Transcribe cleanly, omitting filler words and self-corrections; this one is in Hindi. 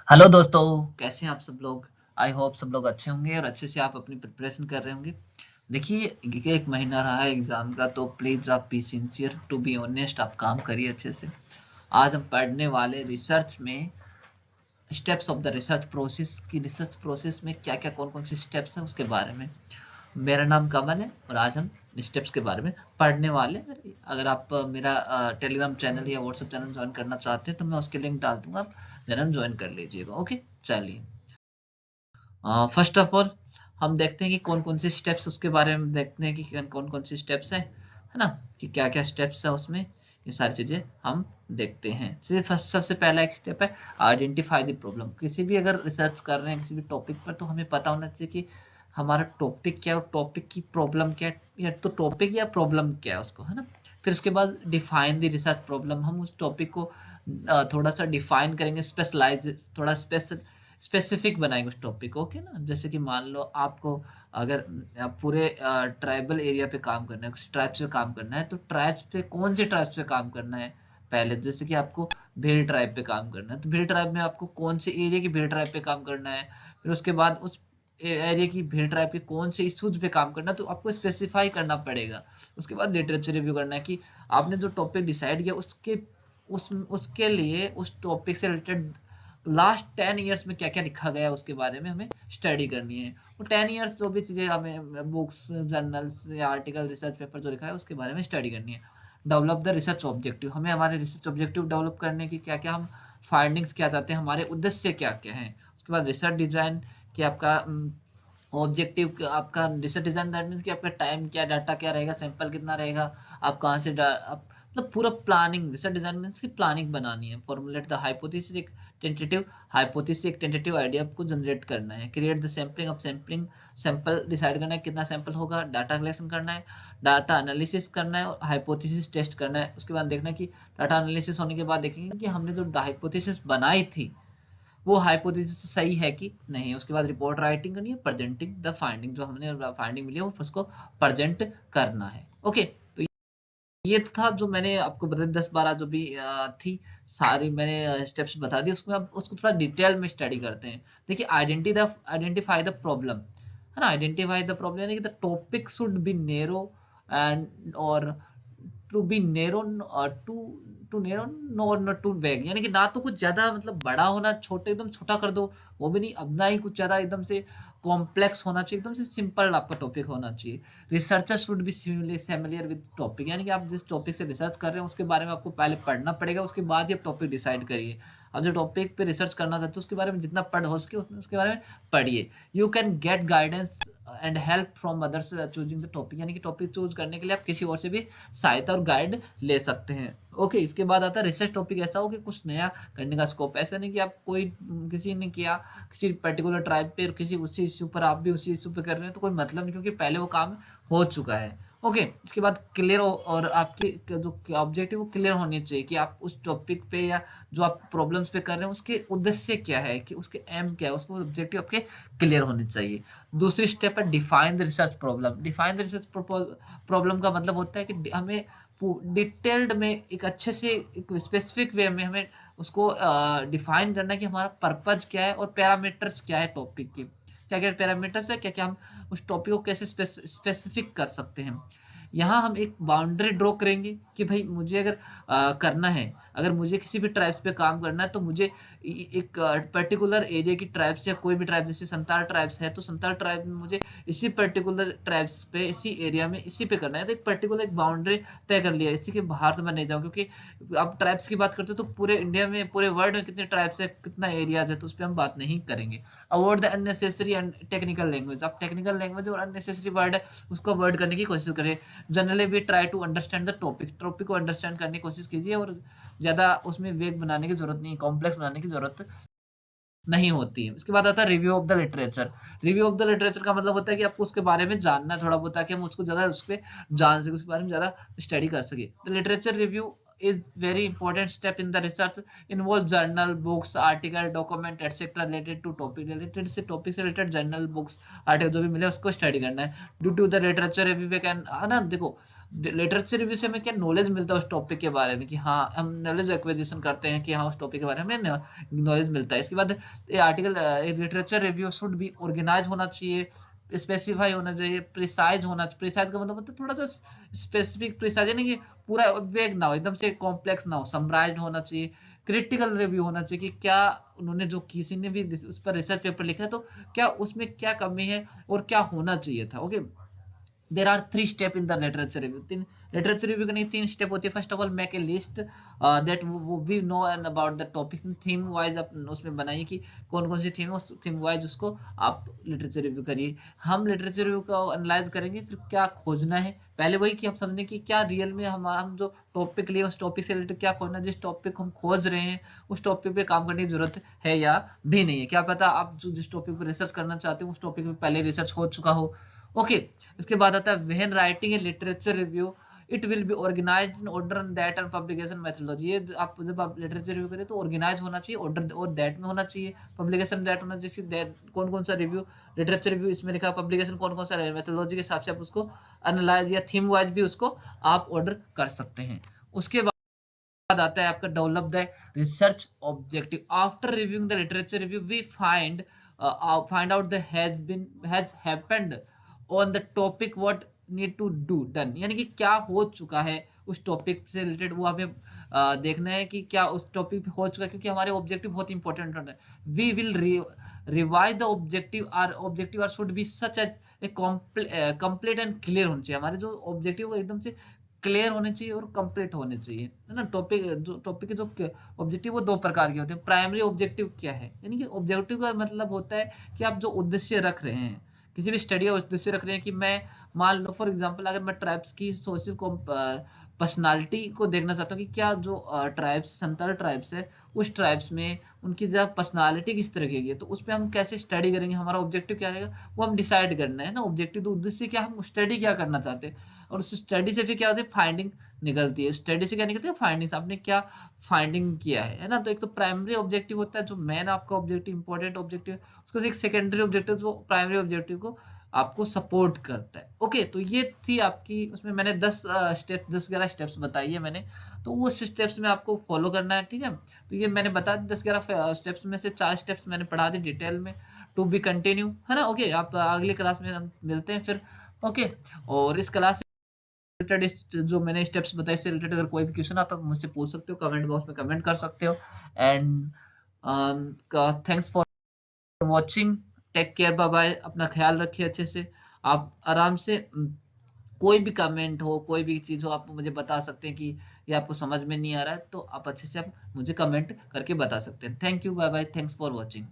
हेलो दोस्तों, कैसे हैं आप सब लोग। आई होप सब लोग अच्छे होंगे और अच्छे से आप अपनी प्रिपरेशन कर रहे होंगे। देखिए, एक महीना रहा है एग्जाम का, तो प्लीज आप be sincere, to be honest, आप काम करिए अच्छे से। आज हम पढ़ने वाले रिसर्च में steps of the research process की, रिसर्च प्रोसेस में क्या क्या कौन कौन से स्टेप्स हैं उसके बारे में। मेरा नाम कमल है और आज हम स्टेप्स के बारे में पढ़ने वाले हैं। अगर आप मेरा टेलीग्राम चैनल या व्हाट्सएप चैनल ज्वाइन करना चाहते हैं तो मैं उसके लिंक डाल दूंगा, आप जरूर ज्वाइन कर लीजिएगा। ओके, चलिए। फर्स्ट ऑफ ऑल हम देखते हैं कि कौन कौन से स्टेप्स, उसके बारे में देखते हैं कि कौन कौन से स्टेप्स हैं, है ना, कि क्या क्या स्टेप्स है उसमें। ये सारी चीजें हम देखते हैं। चलिए, फर्स्ट सबसे पहला एक स्टेप है आइडेंटिफाई द प्रॉब्लम। किसी भी अगर रिसर्च कर रहे हैं किसी भी टॉपिक पर, तो हमें पता होना चाहिए कि हमारा टॉपिक क्या है और टॉपिक की प्रॉब्लम क्या है, या तो टॉपिक या प्रॉब्लम क्या है उसको, है ना। फिर उसके बाद डिफाइन द रिसर्च प्रॉब्लम। हम उस टॉपिक को थोड़ा सा डिफाइन करेंगे, स्पेशलाइज, थोड़ा स्पेसिफिक बनाएंगे उस टॉपिक को। ओके ना, जैसे कि मान लो आपको अगर पूरे ट्राइबल एरिया पे काम करना है, किसी ट्राइब्स पे काम करना है, तो ट्राइब्स पे कौन से ट्राइब्स पे काम करना है। पहले जैसे कि आपको भील ट्राइब पे काम करना है, तो भील ट्राइब में आपको कौन से एरिया की भील ट्राइब पे काम करना है। फिर उसके बाद उस एरिया की भील ट्राइब के कौन से इशूज पे काम करना है, तो आपको स्पेसिफाई करना पड़ेगा। उसके बाद लिटरेचर रिव्यू करना है कि आपने जो टॉपिक डिसाइड किया उसके लिए उस टॉपिक से रिलेटेड लास्ट 10 ईयर्स में क्या क्या लिखा गया है उसके बारे में हमें स्टडी करनी है। वो 10 ईयर्स जो भी चीजें हमें बुक्स, जर्नल्स या आर्टिकल, रिसर्च पेपर जो लिखा है उसके बारे में स्टडी करनी है। Develop the research objective. हमें हमारे रिसर्च ऑब्जेक्टिव डेवलप करने की क्या क्या हम फाइंडिंग्स क्या चाहते हैं, हमारे उद्देश्य क्या क्या हैं। उसके बाद रिसर्च डिजाइन, कि आपका ऑब्जेक्टिव, आपका रिसर्च डिजाइन, दैट मीन्स कि आपका टाइम क्या, डाटा क्या रहेगा, सैंपल कितना रहेगा, आप कहाँ से आप मतलब पूरा प्लानिंग। रिसर्च डिजाइन मीन्स की प्लानिंग बनानी है। फॉर्मुलेट द हाइपोथेसिस, एक टेंटेटिव हाइपोथेसिस, एक टेंटेटिव आइडिया आपको जनरेट करना है। Create the sampling, of sampling, sample decide करना है कितना सैंपल होगा, डाटा कलेक्शन करना है, डाटा एनालिसिस करना है और हाइपोथेसिस टेस्ट करना है। उसके बाद देखना है कि डाटा एनालिसिस होने के बाद देखेंगे कि हमने जो हाइपोथेसिस बनाई थी वो हाइपोथेसिस सही है कि नहीं। उसके बाद रिपोर्ट राइटिंग करनी है, प्रेजेंटिंग द फाइंडिंग, जो हमने फाइंडिंग मिली है उसको प्रेजेंट करना है। ओके, तो ये तो था जो मैंने आपको बता 10-12 जो भी थी, सारी मैंने स्टेप्स बता दी। उसमें अब उसको थोड़ा डिटेल में स्टडी करते हैं। देखिए, आइडेंटिफाई द प्रॉब्लम, है ना। आइडेंटिफाई द प्रॉब्लम यानी कि the topic should be narrow and और to be narrow, too too narrow और नॉट टू वेग, यानी कि ना तो कुछ ज्यादा मतलब बड़ा होना, छोटे एकदम छोटा कर दो वो भी नहीं, अब ना ही कुछ ज्यादा एकदम से कॉम्प्लेक्स होना चाहिए, एकदम से सिंपल आपका टॉपिक होना चाहिए। Researcher should be familiar with topic, यानी कि आप जिस टॉपिक से रिसर्च कर रहे हैं उसके बारे में आपको पहले पढ़ना पड़ेगा, उसके बाद ही आप टॉपिक डिसाइड करिए। अब जो टॉपिक पे रिसर्च करना चाहते हो उसके बारे में जितना पढ़ हो सके उसके बारे में पढ़िए। You can get guidance and help from others choosing the topic, यानी कि टॉपिक चूज करने के लिए आप किसी और से भी सहायता और गाइड ले सकते हैं। ओके, इसके बाद आता है रिसर्च टॉपिक। ऐसा हो कि कुछ नया करने का स्कोप, ऐसा नहीं कि आप कोई किसी ने किया किसी पर्टिकुलर ट्राइब पे और किसी उसी इश्यू पर आप भी उसी इश्यू पे कर रहे हैं, तो कोई मतलब नहीं, क्योंकि पहले वो काम हो चुका है। ओके, इसके बाद क्लियर और आपकी जो ऑब्जेक्टिव वो क्लियर होने चाहिए कि आप उस टॉपिक पे या जो आप प्रॉब्लम्स पे कर रहे हैं उसके उद्देश्य क्या है, कि उसके एम क्या है, उसको ऑब्जेक्टिव आपके क्लियर होने चाहिए। दूसरी स्टेप है define the research problem. Define the research problem का मतलब होता है कि हमें डिटेल्ड में एक अच्छे से एक स्पेसिफिक वे में हमें उसको डिफाइन करना है कि हमारा पर्पज क्या है और पैरामीटर्स क्या है टॉपिक के, क्या क्या पैरामीटर्स है, क्या क्या हम उस टॉपिक को कैसे स्पेसिफिक कर सकते हैं। यहाँ हम एक बाउंड्री ड्रॉ करेंगे कि भाई मुझे अगर करना है, अगर मुझे किसी भी ट्राइब्स पे काम करना है, तो मुझे एक पर्टिकुलर एरिया की ट्राइब्स या कोई भी ट्राइब, जैसे संताल ट्राइब्स है तो संताल ट्राइब में मुझे इसी पर्टिकुलर ट्राइब्स पे इसी एरिया में इसी पे करना है, तो एक पर्टिकुलर एक बाउंड्री तय कर लिया, इसी के बाहर तो मैं नहीं जाऊँ, क्योंकि आप ट्राइब्स की बात करते हो तो पूरे इंडिया में, पूरे वर्ल्ड में कितने ट्राइब्स है, कितना एरियाज है, तो उस पर हम बात नहीं करेंगे। Avoid the unnecessary and technical language. आप टेक्निकल लैंग्वेज और अननेसेसरी वर्ड है उसको अवॉइड करने की कोशिश करें। Generally we try to understand the topic, topic को अंडरस्टैंड करने की कोशिश कीजिए, और ज्यादा उसमें वेग बनाने की जरूरत नहीं, कॉम्प्लेक्स बनाने की जरूरत नहीं होती है। इसके बाद आता है review of the literature. Review of the literature का मतलब होता है कि आपको उसके बारे में जानना थोड़ा बहुत, ताकि हम उसको ज्यादा उस पर जान सके, उसके बारे में ज्यादा स्टडी कर सके। तो literature review is very important step in the research, involves journal, books, article, document etc related to topic, related से टॉपिक से रिलेटेड जर्नल, बुक्स, आर्टिकल जो भी मिले उसको स्टडी करना है। Due to the literature review we can, है ना, देखो लिटरेचर रिव्यू से हमें क्या नॉलेज मिलता है उस टॉपिक के बारे में, कि हाँ हम नॉलेज एक्विजिशन करते हैं कि हाँ उस टॉपिक के बारे में हमें नॉलेज मिलता है। इसके बाद ये article literature review should be organise होना चाहिए, स्पेसिफाई होना चाहिए, प्रिसाइज होना चाहिए। प्रिसाइज का मतलब थोड़ा सा स्पेसिफिक, प्रिसाइज यानी कि पूरा वेग ना हो, एकदम से कॉम्प्लेक्स ना हो, समराइज होना चाहिए। क्रिटिकल रिव्यू होना चाहिए कि क्या उन्होंने जो किसी ने भी उस पर रिसर्च पेपर लिखा है तो क्या उसमें क्या कमी है और क्या होना चाहिए था। Okay, there are 3 step in the literature review, तीन लिटरेचर रिव्यू करने की 3 स्टेप होती है। First of all make a list that we know and about the topic, theme wise उसमें बनाइए कि कौन कौन सी थीम है, उस थीम वाइज उसको आप लिटरेचर रिव्यू करिए। हम लिटरेचर रिव्यू को एनालाइज करेंगे, फिर क्या खोजना है, पहले वही कि हम समझें कि क्या रियल में हम जो टॉपिक लिए उस टॉपिक से रिलेटेड क्या खोजना है, जिस टॉपिक हम खोज रहे हैं उस टॉपिक पे काम करने की जरूरत है या भी नहीं है। क्या पता आप जो जिस टॉपिक पर रिसर्च करना चाहते हो उस टॉपिक पे पहले रिसर्च हो चुका हो। ओके, इसके बाद आता है when writing a literature review it will be organised in order and that and publication methodology. ये आप जब आप लिटरेचर रिव्यू करें तो ऑर्गेनाइज होना चाहिए, ऑर्डर और दैट में होना चाहिए, पब्लिकेशन दैट होना चाहिए। दैट कौन कौन सा रिव्यू, लिटरेचर रिव्यू इसमें लिखा, पब्लिकेशन कौन कौन सा है, मेथोडोलॉजी के हिसाब से आप उसको एनालाइज या थीम वाइज भी उसको आप ऑर्डर कर सकते हैं। उसके बाद आता है आपका develop the research objective. After reviewing the literature review we find out the has happened on the topic what need to do done, यानी कि क्या हो चुका है उस टॉपिक से रिलेटेड, वो हमें देखना है कि क्या उस टॉपिक पे हो चुका है, क्योंकि हमारे ऑब्जेक्टिव बहुत इंपॉर्टेंट होता है। We will revise the objective, our objective are should be such as complete and clear होना चाहिए। हमारे जो ऑब्जेक्टिव वो एकदम से क्लियर होने चाहिए और कंप्लीट होने चाहिए, है ना। टॉपिक के जो ऑब्जेक्टिव वो 2 प्रकार के होते हैं। प्राइमरी ऑब्जेक्टिव क्या है, यानी कि ऑब्जेक्टिव का मतलब होता है कि आप जो उद्देश्य रख रहे हैं, किसी भी स्टडी का उद्देश्य रख रहे हैं कि मैं मान लो फॉर एग्जांपल अगर मैं ट्राइब्स की सोशल पर्सनालिटी को देखना चाहता हूँ कि क्या जो ट्राइब्स, संताल ट्राइब्स है, उस ट्राइब्स में उनकी जब पर्सनालिटी किस तरह की है, तो उस पर हम कैसे स्टडी करेंगे, हमारा ऑब्जेक्टिव क्या रहेगा वो हम डिसाइड करना है ना। ऑब्जेक्टिव तो उद्देश्य क्या, हम स्टडी क्या करना चाहते हैं, और उस स्टडी से फिर क्या होती है, फाइंडिंग निकलती है। स्टडी से क्या निकलती है, फाइंडिंग्स, आपने क्या फाइंडिंग किया है ना। तो एक तो प्राइमरी ऑब्जेक्टिव होता है जो मेन आपका ऑब्जेक्टिव, इंपॉर्टेंट ऑब्जेक्टिव, उसको एक सेकेंडरी ऑब्जेक्टिव जो प्राइमरी ऑब्जेक्टिव को आपको सपोर्ट करता है। ओके, तो ये थी आपकी, उसमें मैंने 10-11 स्टेप्स बताई है मैंने, तो वो स्टेप्स में आपको फॉलो करना है, ठीक है। तो ये मैंने बता दी 10-11 स्टेप्स में से 4 स्टेप्स मैंने पढ़ा दी डिटेल में, टू बी कंटिन्यू, है ना। ओके, आप अगली क्लास में हम मिलते हैं फिर। ओके, और इस क्लास रिलेटेड जो मैंने स्टेप्स बताए इससे रिलेटेड अगर कोई भी क्वेश्चन आता है तो मुझसे पूछ सकते हो, कमेंट बॉक्स में कमेंट कर सकते हो। And thanks for watching, take care, bye bye, अपना ख्याल रखिए अच्छे से। आप आराम से कोई भी कमेंट हो, कोई भी चीज हो, आप मुझे बता सकते हैं कि ये आपको समझ में नहीं आ रहा है, तो आप अच्छे से आप मुझे कमेंट करके बता सकते हैं। Thank you, bye bye, thanks for watching.